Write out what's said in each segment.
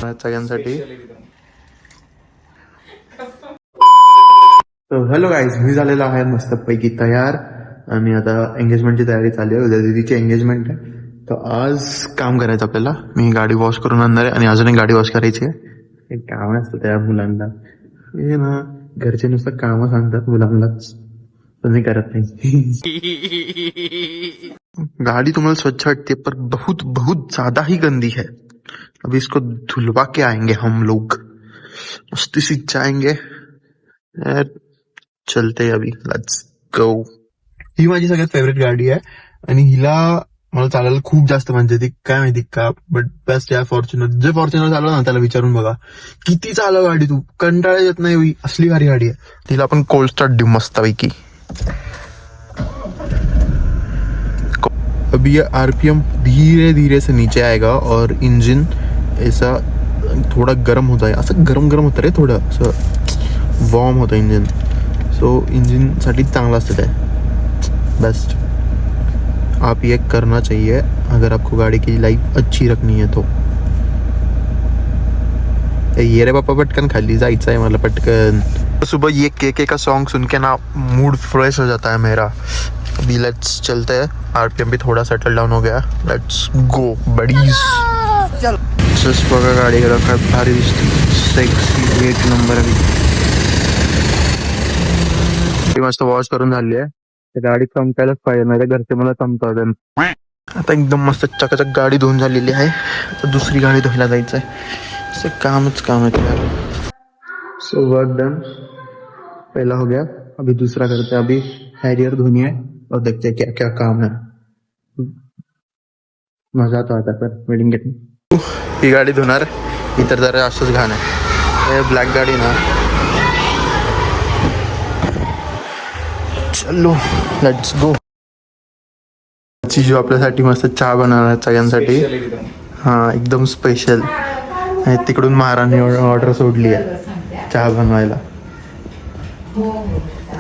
सगळ्यांसाठी. Hello guys, मी झालेलो आहे मस्तपैकी तयार आणि आता एंगेजमेंटची तयारी चालू आहे. उद्या दीदीची एंगेजमेंट आहे. तर आज काम करायचं आपल्याला. मी गाडी वॉश करून आणणार आहे आणि अजून एक गाडी वॉश करायची आहे. एक काम असतं त्या मुलांना, हे ना घरचे नुसतं काम सांगतात मुलांनाच, पण मी करत नाही. गाड़ी तुम्हारा स्वच्छ हटती है पर बहुत बहुत ज्यादा ही गंदी है. अभी इसको धुलवा के आएंगे हम लोग, मस्ती से जाएंगे यार. चलते अभी, लेट्स गो. ही माझी सगळ्यात फेवरेट गाडी आहे आणि हिला मला चालायला खूप जास्त मजा येते. काय माहिती का, बट बेस्ट या फॉर्च्युनर. जे फॉर्च्युनर चालव ना त्याला विचारून बघा किती चालव गाडी, तू कंटाळा येत नाही. असली भारी गाडी आहे. तिला आपण कोल्ड स्टार्ट देऊ मस्तपैकी. अभी ये आरपीएम धीरे धीरे से नीचे आएगा और इंजन ऐसा थोड़ा गर्म होता है. असं गरम गरम होतं रे, थोडं असं वॉर्म होतं इंजन. सो इंजन साठी चांगलं असतं ते, बेस्ट. आप ये करना चाहिए अगर आपको गाड़ी की लाइफ अच्छी रखनी है तो. ये रे पापा पटकन खाली जायचं आहे मला पटकन. सुबह ये केके का सॉन्ग सुन के ना मूड फ्रेश हो जाता है मेरा. अभी लेट्स चलते हैं. आरपीएम भी थोड़ा सेटल डाउन हो गया. Let's go buddies. जस्ट बघा गाडी काय भारी दिसते, सेक्सी, एक नंबर. अभी मस्त वॉश करून झाली आहे. गाडी चमकायलाच पाहिजे, नाही घरचे मला चमकावतात. आता एकदम मस्त चकाचक गाडी धुवून झालेली आहे. आता दुसरी गाडी धुवायला जायचं आहे. असं कामच काम आहे यार. सो वर्क डन, पहला हो गया. अभी दूसरा करते हैं. अभी हैरियर धोनी है और देखते हैं क्या क्या काम है. मजा तो आता पर वेडिंग गेट में. ही गाडी धुणार, इतर जरा असंच घाण आहे. ब्लॅक गाडी ना. चलो लेट्स गो. चिजू आपल्यासाठी मस्त चहा बनवणार सगळ्यांसाठी. हा एकदम स्पेशल. तिकडून महाराणी ऑर्डर सोडली आहे चहा बनवायला.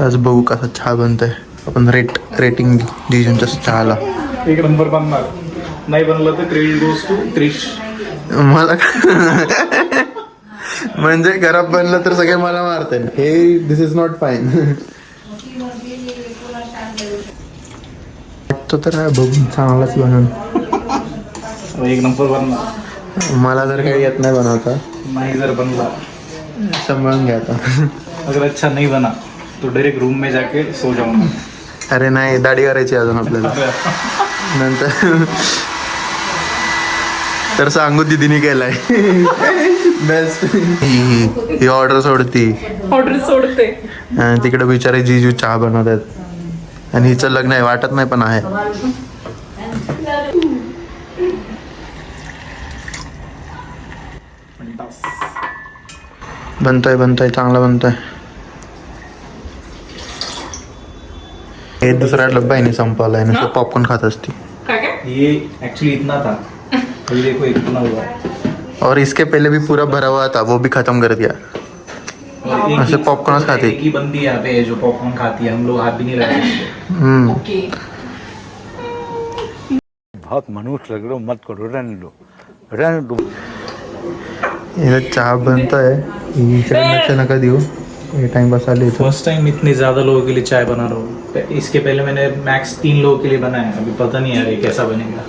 आज बघू कसा चहा बनतोय. आपण रेटिंग जिजूंच्या चहाला. एक नंबर बनणार. नाही बनलं तर क्रेडिट गोज टू त्रिश. मला म्हणजे घरात बनलं तर सगळे मला मारते. हे दिस इज नॉट फाईन. वाटतो तर आहे बघून चांगलाच बनवून. एक नंबर बनणार. मला जर काही येत नाही बनवता, नाही जर बनला सांभाळून घ्या आता. अगर अच्छा नहीं बना तो डायरेक्ट रूम में जाके सो जाऊंगा. अरे नाही, दाढी करायची अजून आपल्याला नंतर. तर सांगू दीदीने केलाय बेस्ट. ही ऑर्डर सोडती, ऑर्डर सोडते. तिकडे बिचारे जीजू चहा बनवतात आणि हिचं लग्न आहे. वाटत नाही पण आहे. बनतोय चांगला बनतोय. हे दुसरा डब्बा आहे संपवलाय ना, पॉपकॉर्न खात असती. ये एक्चुअली इतना था, अभी देखो इतना हुआ. और इसके पहले भी पूरा भरा हुआ था, वो भी खत्म कर दिया. ऐसे पॉपकॉर्न खाते. एक ही बंदी यहाँ पे है जो पॉपकॉर्न खाती है. हम लोग हाथ भी नहीं लगाते. ओके. बहुत मनुष्य लग रहे हो, मत करो, रहने दो. इधर चाय बनता है. लक्ष नका देऊ, ये टाइम बस आले. फर्स्ट टाइम इतने ज्यादा लोगों के लिए चाय बना रहा हूँ. इसके पहले मैंने मैक्स 3 लोगों के लिए बनाया. अभी पता नहीं यार ये कैसा बनेगा,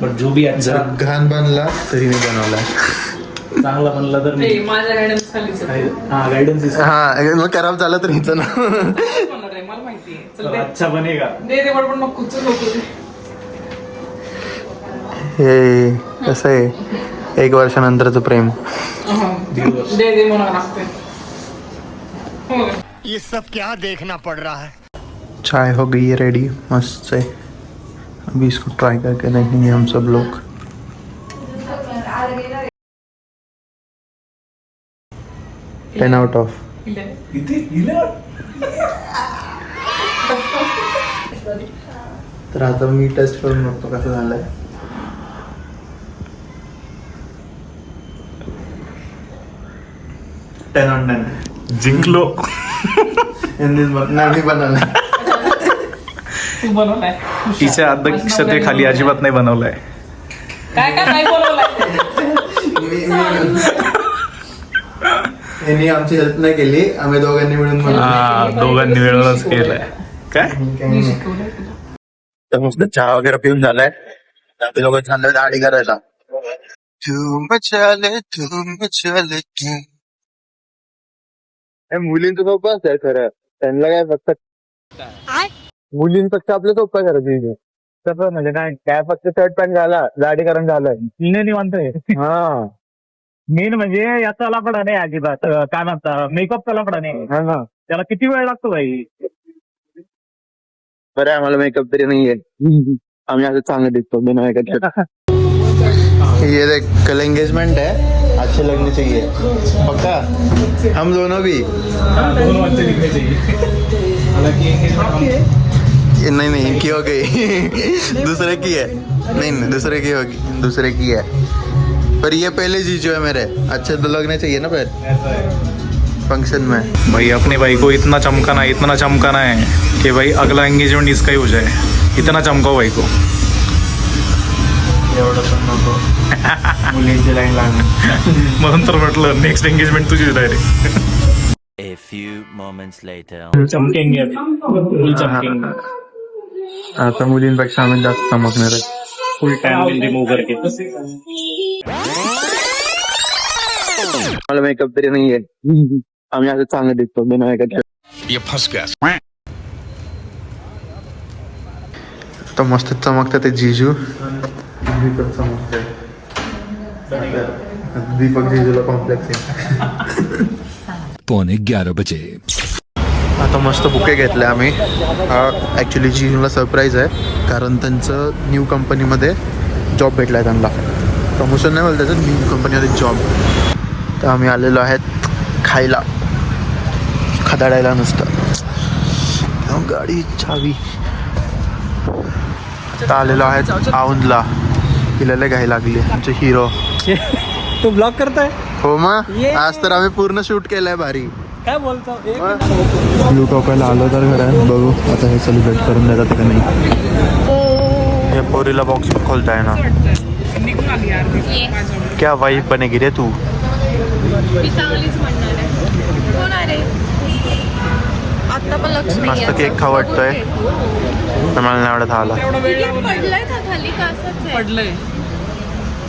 बट जो भी अच्छा घाण बनला तरी मी बनवला. चांगला बनला तर मी. माझ्या गायडन्स खालीच आहे. हाँ गाइडेंस. हा मग खराब झालं तर हिचं ना. होणार आहे, मला माहिती आहे. चल दे. अच्छा बनेगा. दे बडबड नको कुच नको. हे कसं आहे, 1 वर्षानंतरचं प्रेम. दे म्हणा लागते. ये सब क्या देखना पड़ रहा है. चाय हो गई है रेडी, मस्त है. अभी इसको ट्राई करके देखेंगे हम सब लोग. Ten out of. तर आता मी टेस्ट करून बघतो कसं झालंय. Ten on 10. जिंकलो. नाही बनवलं. तू बनवलाय. तिच्या अध्यक्षतेखाली अजिबात नाही बनवलाय. काय बोलवलंय यांनी आमची हेल्प नाही केली, आम्ही दोघांनी मिळून दोघांनी मिळूनच केलंय काय. मी शिकवलंय तुला. तर मस्त चहा वगैरे पिऊन झालाय, ते लोक चाललंय दाढी करायला. मुलींचं सोपं असतंय खरं, त्यांना काय फक्त मुलींपेक्षा आपलं सोपं करायचं. तसं म्हणजे काय फक्त शर्ट पॅन्ट घाला, दाढी करून झालंय. निवांत आहे. हा मेन म्हणजे याचा लफडा नाही अजिबात. काय म्हणता, मेकअपचा लफडा नाही. हा ना, त्याला किती वेळ लागतो भाई. बरं आहे, आम्हाला मेकअप तरी नाहीये, आम्ही असं चांगलं दिसतो बिना मेकअप. ये देख, कल एंगेजमेंट है, अच्छे लगने चाहिए पक्का, हम दोनों भी. दोनों अच्छे दिखने चाहिए. हालांकि नहीं इनकी हो गई दूसरे की है, नहीं दूसरे की होगी, दूसरे की है, पर ये पहले जीजू है मेरे, अच्छे तो लगने चाहिए ना फिर फंक्शन में. भाई अपने भाई को इतना चमकाना है कि भाई अगला एंगेजमेंट इसका ही हो जाए. इतना चमकाओ भाई को. मुलींची लाईन लागणार म्हणून तर म्हटलं नेक्स्ट एंगेजमेंट तुझी direct. A few moments later. चमकेंगे फुल चमकेंगे. आता मुलींपेक्षा आम्ही जास्त चमकणार आहे. फुल टाइम रिमूव करके. मला मेकअप तरी नाहीये, आम्ही असं चांगलं दिसतो बिना मेकअप. तर मस्त चमकतात ते जीजू. दीपक चमकते, दीपक जीजूला कॉम्प्लेक्स आहे. 11:45 आता मस्त बुके घेतले आम्ही. ॲक्च्युली जीजूला सरप्राईज आहे, कारण त्यांचं न्यू कंपनीमध्ये जॉब भेटला आहे त्यांना. प्रमोशन नाही बोलत त्याचं, न्यू कंपनीमध्ये जॉब. तर आम्ही आलेलो आहेत खायला, खदाडायला नुसतं. गाडी चावी. आता आलेलो आहेत औंधला, हिला घ्यायला लागली आमचे हिरो. तू ब्लॉग करताय. हो मग, आज तर आम्ही पूर्ण शूट केलंय भारी. काय बोलतो. ब्लू टॉकायला आलो तर खरं, बघू आता हे सेलिब्रेट करून देतात का नाही. हे पोरीला बॉक्स खोलताय ना, निघून आली यार मी माझ्यावर. क्या वाईफ बनेगी रे तू. मी चांगलीच म्हणणार आहे. कोण आहे आता पण लक्ष नाही. मस्त केक खाऊ वाटतोय, तर मला नाही आवडत आला. एवढा वेळ लावून पडलंय का खाली का असंच आहे. पडलंय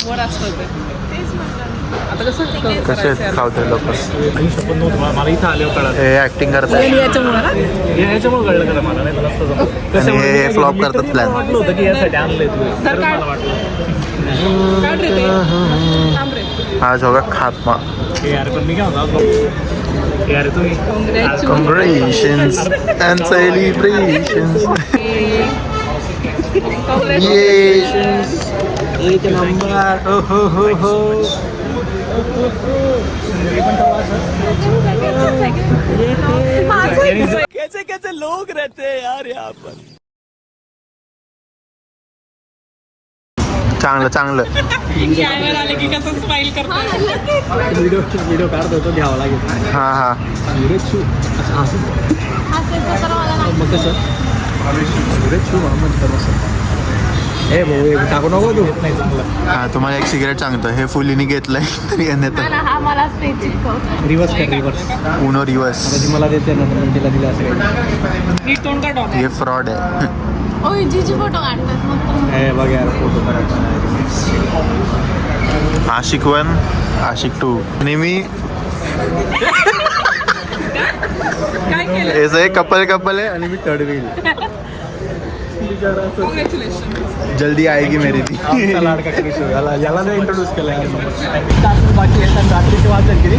वर असतं ते. तेच म्हटलं. आता कसं कसे खावते लोक, पण नव्हतं मला इथं आल्यावर कळलं. हे ऍक्टिंग करताय याच्यामुळे कळलं का मला, नाही तर नसतं जमत. आणि हे फ्लॉप करतात प्लॅन. वाटलं होतं की यासाठी आणलंय तू. तर काय मला वाटलं काढ रे ते. थांब रे. आज होगा खात्मा. हे यार, पण मी काय म्हणतो यार, तुम्ही Congratulations and celebrations. एक नंबर. कैसे कैसे लोग रहते हैं यार यहाँ पर. चांगलं. कॅमेरा आले की कसं स्माइल करतो. व्हिडिओ काढतो तो घ्यावा लागेल. हा हसायचं तर मला नाही. मग कसं हे भाऊ टाकू नको तू. हा, तुम्हाला एक सिगरेट सांगतो, हे फुलीने घेतलंय तरी हा ना, हा मलाच ते चिपकवतो. रिवर्स कर, रिवर्स. Uno reverse. ती मला देते ना, म्हणून तिला दिलं असं काही. नीट तोंड काढ. हे फ्रॉड आहे. ओय जीजू फोटो काढतात मग तर. हे बघ यार, फोटो काढायचा. आशिक 1, आशिक 2 नेहमी काय केलं. ऐसे कपल है आणि मी थर्ड व्हील. कॉंग्रॅच्युलेशन. जल्दी आएगी मेरी भी. आमचा लाडका क्रिश याला नाही इंट्रोड्यूस केला बाकी आहे. रात्रीचे वाजले किती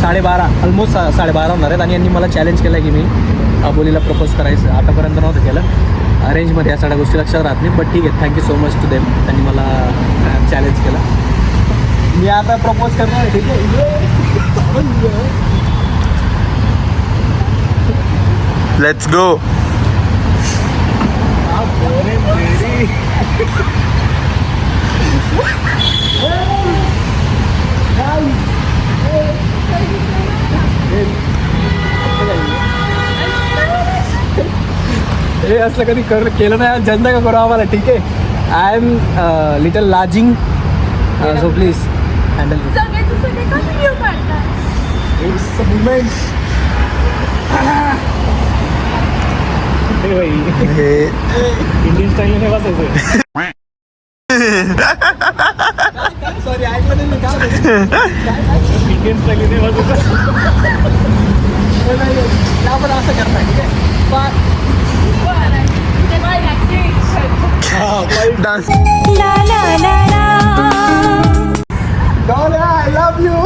12:30, ऑलमोस्ट 12:30 होणार आहेत. आणि यांनी मला चॅलेंज केलं की मी अबोलीला प्रपोज करायचं. आतापर्यंत नव्हतं केलं अरेंजमध्ये, या सगळ्या गोष्टी लक्षात राहत नाही. बट ठीक आहे, thank you so much to them. त्यांनी मला चॅलेंज केलं. मी आता प्रपोज करणार आहे. ठीक आहे, लेट्स गो. हे असलं कधी केलं नाही, जनता का करू आम्हाला. ठीक आहे, आय एम लिटल लाजिंग सो प्लीज हँडल सगळ्याचे सगळे का व्हिडिओ काढतात it's a moment. Indian style नाही बसायचं. सॉरी ऐकलं नाही मी काय इंडियन स्टाईल नाही बसायचं. आपण असं करताय ठीक आहे. Dance I love you.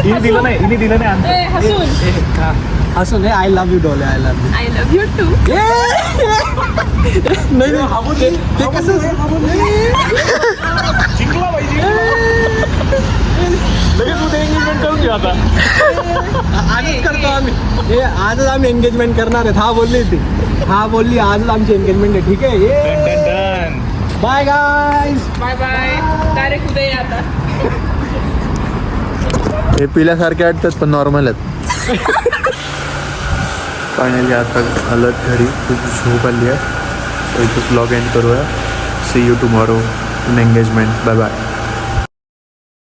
हिने दिलं नाही हसून असं नाही आय लव्ह यू डॉले I love you. I love you too. नाही ते कसं जिंकला पाहिजे. लगेच उद्या एंगेजमेंट करून घेऊ आता. आजच करतो आम्ही हे आजच आम्ही एंगेजमेंट करणार आहेत. हा बोलली आजच आमची एंगेजमेंट आहे ठीक आहे. Done. Bye guys. Bye bye. Direct उद्या या आता. हे पिल्यासारखे वाटतात पण नॉर्मल आहेत. फायनली आता आलं घरी, खूप झोप आली आहे. इथंच ब्लॉग एंड करूया. See you tomorrow in engagement. Bye bye.